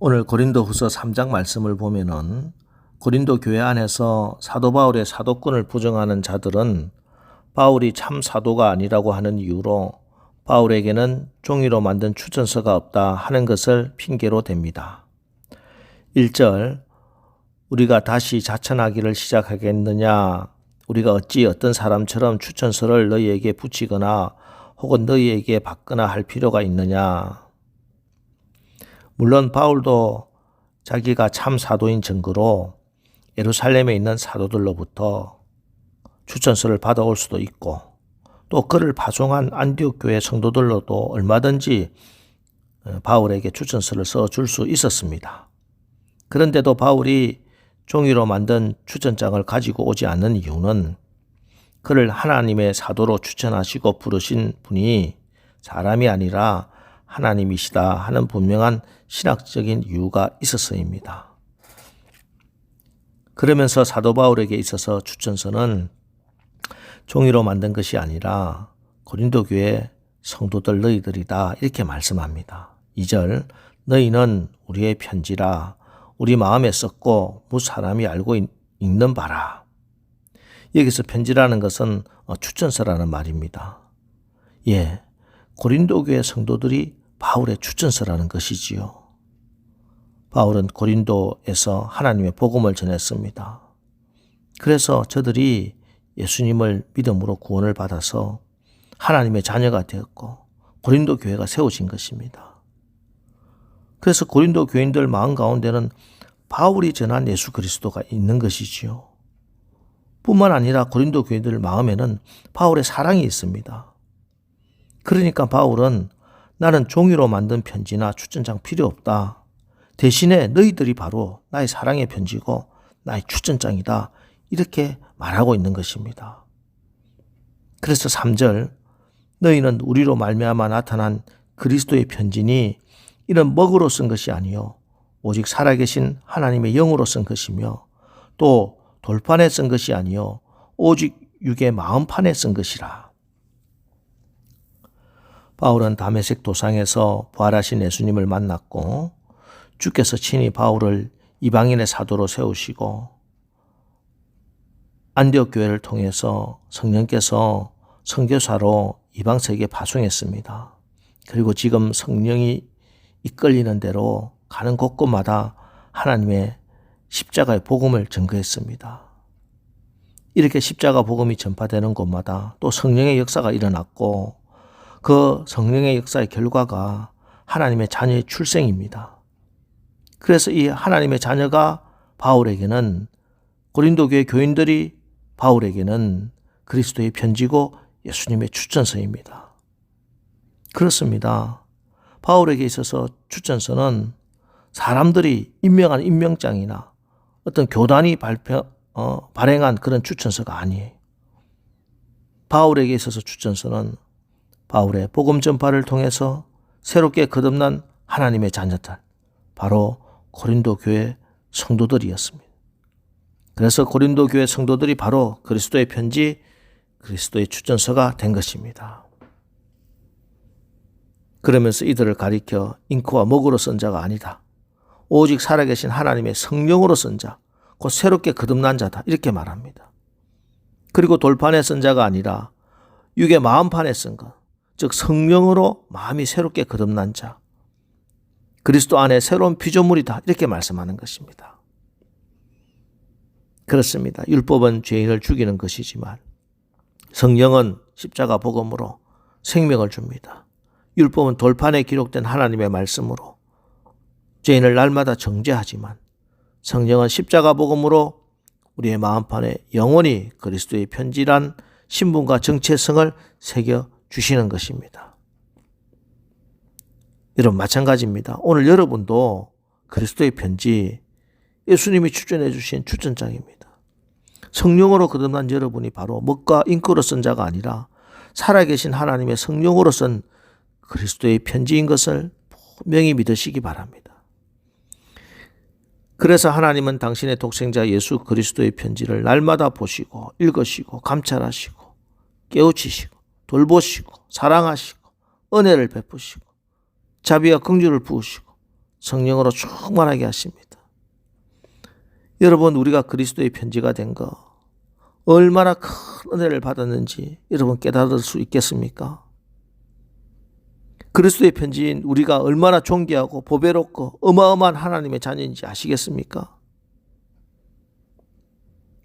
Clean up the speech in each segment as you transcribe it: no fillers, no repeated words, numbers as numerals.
오늘 고린도후서 3장 말씀을 보면은 고린도 교회 안에서 사도 바울의 사도권을 부정하는 자들은 바울이 참 사도가 아니라고 하는 이유로 바울에게는 종이로 만든 추천서가 없다 하는 것을 핑계로 댑니다. 1절 우리가 다시 자천하기를 시작하겠느냐? 우리가 어찌 어떤 사람처럼 추천서를 너희에게 붙이거나 혹은 너희에게 받거나 할 필요가 있느냐? 물론 바울도 자기가 참 사도인 증거로 예루살렘에 있는 사도들로부터 추천서를 받아올 수도 있고 또 그를 파송한 안디옥 교회 성도들로도 얼마든지 바울에게 추천서를 써줄 수 있었습니다. 그런데도 바울이 종이로 만든 추천장을 가지고 오지 않는 이유는 그를 하나님의 사도로 추천하시고 부르신 분이 사람이 아니라 하나님이시다 하는 분명한 신학적인 이유가 있었어입니다. 그러면서 사도 바울에게 있어서 추천서는 종이로 만든 것이 아니라 고린도 교회 성도들 너희들이다 이렇게 말씀합니다. 2절 너희는 우리의 편지라 우리 마음에 썼고 무 사람이 알고 읽는 바라. 여기서 편지라는 것은 추천서라는 말입니다. 예, 고린도 교회 성도들이 바울의 추천서라는 것이지요. 바울은 고린도에서 하나님의 복음을 전했습니다. 그래서 저들이 예수님을 믿음으로 구원을 받아서 하나님의 자녀가 되었고 고린도 교회가 세워진 것입니다. 그래서 고린도 교인들 마음 가운데는 바울이 전한 예수 그리스도가 있는 것이지요. 뿐만 아니라 고린도 교인들 마음에는 바울의 사랑이 있습니다. 그러니까 바울은 나는 종이로 만든 편지나 추천장 필요 없다. 대신에 너희들이 바로 나의 사랑의 편지고 나의 추천장이다. 이렇게 말하고 있는 것입니다. 그래서 3절 너희는 우리로 말미암아 나타난 그리스도의 편지니 이는 먹으로 쓴 것이 아니요 오직 살아계신 하나님의 영으로 쓴 것이며 또 돌판에 쓴 것이 아니요 오직 육의 마음판에 쓴 것이라. 바울은 다메섹 도상에서 부활하신 예수님을 만났고 주께서 친히 바울을 이방인의 사도로 세우시고 안디옥 교회를 통해서 성령께서 선교사로 이방 세계에 파송했습니다. 그리고 지금 성령이 이끌리는 대로 가는 곳곳마다 하나님의 십자가의 복음을 전거했습니다. 이렇게 십자가 복음이 전파되는 곳마다 또 성령의 역사가 일어났고 그 성령의 역사의 결과가 하나님의 자녀의 출생입니다. 그래서 이 하나님의 자녀가 바울에게는 고린도 교회 교인들이 바울에게는 그리스도의 편지고 예수님의 추천서입니다. 그렇습니다. 바울에게 있어서 추천서는 사람들이 임명한 임명장이나 어떤 교단이 발행한 그런 추천서가 아니에요. 바울에게 있어서 추천서는 바울의 복음 전파를 통해서 새롭게 거듭난 하나님의 자녀들, 바로 고린도 교회 성도들이었습니다. 그래서 고린도 교회 성도들이 바로 그리스도의 편지, 그리스도의 추천서가 된 것입니다. 그러면서 이들을 가리켜 잉크와 목으로 쓴 자가 아니다. 오직 살아계신 하나님의 성령으로 쓴 자, 곧 새롭게 거듭난 자다. 이렇게 말합니다. 그리고 돌판에 쓴 자가 아니라 육의 마음판에 쓴 것, 즉 성령으로 마음이 새롭게 거듭난 자, 그리스도 안에 새로운 피조물이다. 이렇게 말씀하는 것입니다. 그렇습니다. 율법은 죄인을 죽이는 것이지만 성령은 십자가 복음으로 생명을 줍니다. 율법은 돌판에 기록된 하나님의 말씀으로 죄인을 날마다 정죄하지만 성령은 십자가 복음으로 우리의 마음판에 영원히 그리스도의 편지란 신분과 정체성을 새겨주시는 것입니다. 여러분 마찬가지입니다. 오늘 여러분도 그리스도의 편지, 예수님이 추천해 주신 추천장입니다. 성령으로 거듭난 여러분이 바로 먹과 잉크로 쓴 자가 아니라 살아계신 하나님의 성령으로 쓴 그리스도의 편지인 것을 분명히 믿으시기 바랍니다. 그래서 하나님은 당신의 독생자 예수 그리스도의 편지를 날마다 보시고 읽으시고 감찰하시고 깨우치시고 돌보시고 사랑하시고 은혜를 베푸시고 자비와 긍휼을 부으시고 성령으로 충만하게 하십니다. 여러분, 우리가 그리스도의 편지가 된 거 얼마나 큰 은혜를 받았는지 여러분 깨달을 수 있겠습니까? 그리스도의 편지인 우리가 얼마나 존귀하고 보배롭고 어마어마한 하나님의 자녀인지 아시겠습니까?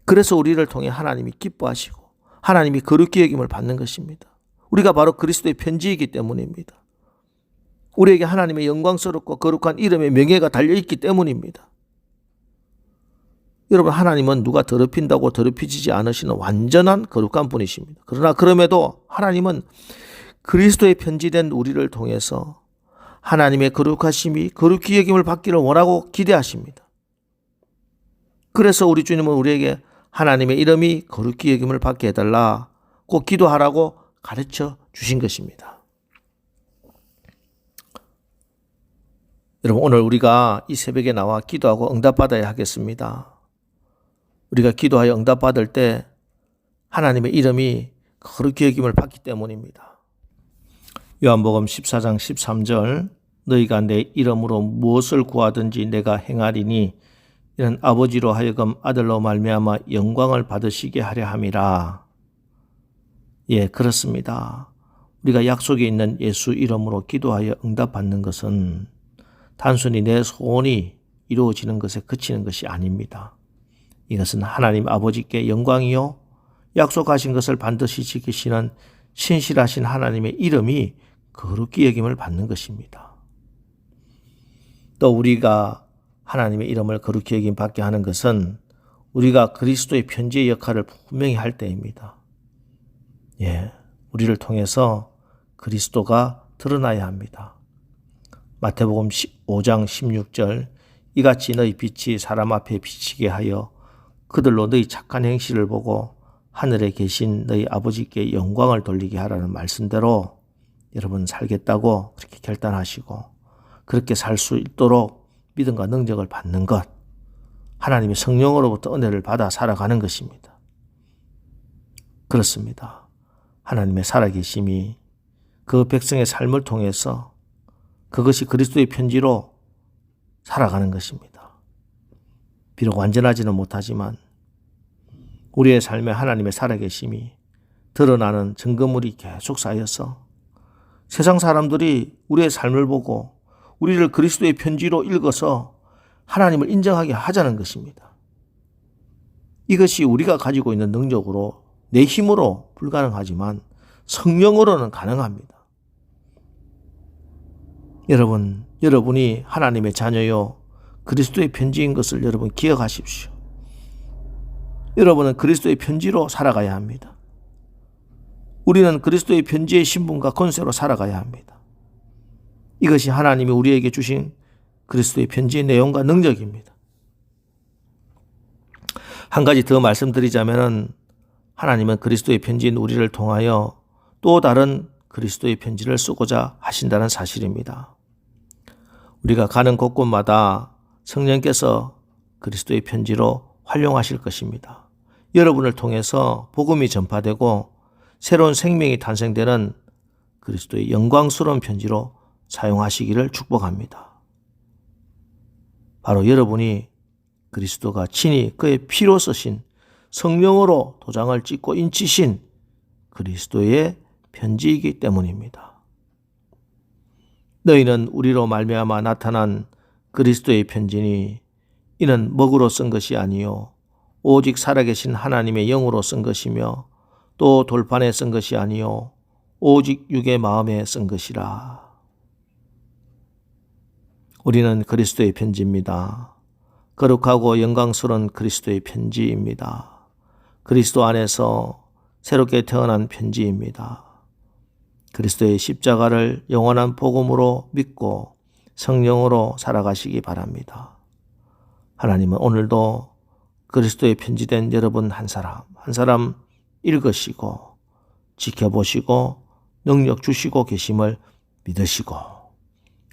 그래서 우리를 통해 하나님이 기뻐하시고 하나님이 거룩히 여김을 받는 것입니다. 우리가 바로 그리스도의 편지이기 때문입니다. 우리에게 하나님의 영광스럽고 거룩한 이름의 명예가 달려있기 때문입니다. 여러분, 하나님은 누가 더럽힌다고 더럽히지 않으시는 완전한 거룩한 분이십니다. 그러나 그럼에도 하나님은 그리스도의 편지된 우리를 통해서 하나님의 거룩하심이 거룩히 여김을 받기를 원하고 기대하십니다. 그래서 우리 주님은 우리에게 하나님의 이름이 거룩히 여김을 받게 해달라고 기도하라고 가르쳐 주신 것입니다. 여러분, 오늘 우리가 이 새벽에 나와 기도하고 응답받아야 하겠습니다. 우리가 기도하여 응답받을 때 하나님의 이름이 거룩히 여김을 받기 때문입니다. 요한복음 14장 13절 너희가 내 이름으로 무엇을 구하든지 내가 행하리니 이는 아버지로 하여금 아들로 말미암아 영광을 받으시게 하려 함이라. 예, 그렇습니다. 우리가 약속에 있는 예수 이름으로 기도하여 응답받는 것은 단순히 내 소원이 이루어지는 것에 그치는 것이 아닙니다. 이것은 하나님 아버지께 영광이요 약속하신 것을 반드시 지키시는 신실하신 하나님의 이름이 거룩히 여김을 받는 것입니다. 또 우리가 하나님의 이름을 거룩히 여김 받게 하는 것은 우리가 그리스도의 편지의 역할을 분명히 할 때입니다. 예, 우리를 통해서 그리스도가 드러나야 합니다. 마태복음 5장 16절 이같이 너희 빛이 사람 앞에 비치게 하여 그들로 너희 착한 행실을 보고 하늘에 계신 너희 아버지께 영광을 돌리게 하라는 말씀대로 여러분 살겠다고 그렇게 결단하시고 그렇게 살 수 있도록 믿음과 능력을 받는 것, 하나님의 성령으로부터 은혜를 받아 살아가는 것입니다. 그렇습니다. 하나님의 살아계심이 그 백성의 삶을 통해서 그것이 그리스도의 편지로 살아가는 것입니다. 비록 완전하지는 못하지만 우리의 삶에 하나님의 살아계심이 드러나는 증거물이 계속 쌓여서 세상 사람들이 우리의 삶을 보고 우리를 그리스도의 편지로 읽어서 하나님을 인정하게 하자는 것입니다. 이것이 우리가 가지고 있는 능력으로 내 힘으로 불가능하지만 성령으로는 가능합니다. 여러분이 하나님의 자녀요 그리스도의 편지인 것을 여러분 기억하십시오. 여러분은 그리스도의 편지로 살아가야 합니다. 우리는 그리스도의 편지의 신분과 권세로 살아가야 합니다. 이것이 하나님이 우리에게 주신 그리스도의 편지의 내용과 능력입니다. 한 가지 더 말씀드리자면 하나님은 그리스도의 편지인 우리를 통하여 또 다른 그리스도의 편지를 쓰고자 하신다는 사실입니다. 우리가 가는 곳곳마다 성령께서 그리스도의 편지로 활용하실 것입니다. 여러분을 통해서 복음이 전파되고 새로운 생명이 탄생되는 그리스도의 영광스러운 편지로 사용하시기를 축복합니다. 바로 여러분이 그리스도가 친히 그의 피로 쓰신 성령으로 도장을 찍고 인치신 그리스도의 편지이기 때문입니다. 너희는 우리로 말미암아 나타난 그리스도의 편지니 이는 먹으로 쓴 것이 아니요 오직 살아계신 하나님의 영으로 쓴 것이며 또 돌판에 쓴 것이 아니요 오직 육의 마음에 쓴 것이라. 우리는 그리스도의 편지입니다. 거룩하고 영광스러운 그리스도의 편지입니다. 그리스도 안에서 새롭게 태어난 편지입니다. 그리스도의 십자가를 영원한 복음으로 믿고 성령으로 살아가시기 바랍니다. 하나님은 오늘도 그리스도의 편지된 여러분 한 사람 읽으시고 지켜보시고 능력 주시고 계심을 믿으시고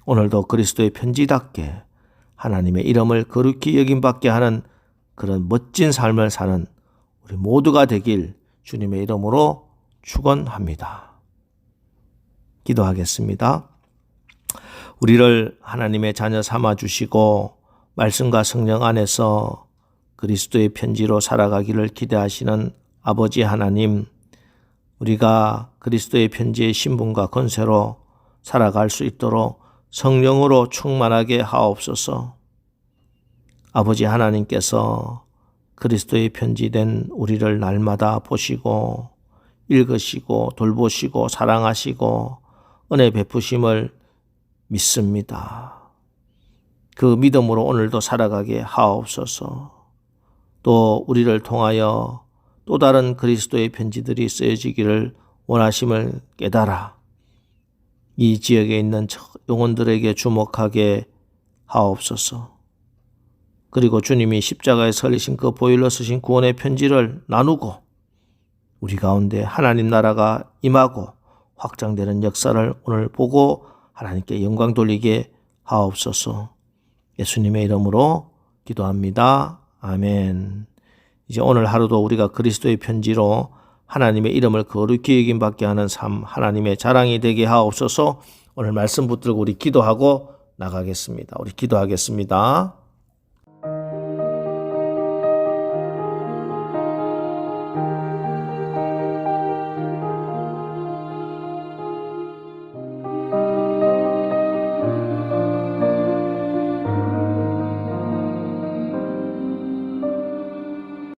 오늘도 그리스도의 편지답게 하나님의 이름을 거룩히 여김받게 하는 그런 멋진 삶을 사는 우리 모두가 되길 주님의 이름으로 축원합니다. 기도하겠습니다. 우리를 하나님의 자녀 삼아 주시고 말씀과 성령 안에서 그리스도의 편지로 살아가기를 기대하시는 아버지 하나님, 우리가 그리스도의 편지의 신분과 권세로 살아갈 수 있도록 성령으로 충만하게 하옵소서. 아버지 하나님께서 그리스도의 편지된 우리를 날마다 보시고 읽으시고 돌보시고 사랑하시고 은혜 베푸심을 믿습니다. 그 믿음으로 오늘도 살아가게 하옵소서. 또 우리를 통하여 또 다른 그리스도의 편지들이 쓰여지기를 원하심을 깨달아 이 지역에 있는 영혼들에게 주목하게 하옵소서. 그리고 주님이 십자가에 설리신 그 보혈로 쓰신 구원의 편지를 나누고 우리 가운데 하나님 나라가 임하고 확장되는 역사를 오늘 보고 하나님께 영광 돌리게 하옵소서. 예수님의 이름으로 기도합니다. 아멘. 이제 오늘 하루도 우리가 그리스도의 편지로 하나님의 이름을 거룩히 여김받게 하는 삶, 하나님의 자랑이 되게 하옵소서. 오늘 말씀 붙들고 우리 기도하고 나가겠습니다. 우리 기도하겠습니다.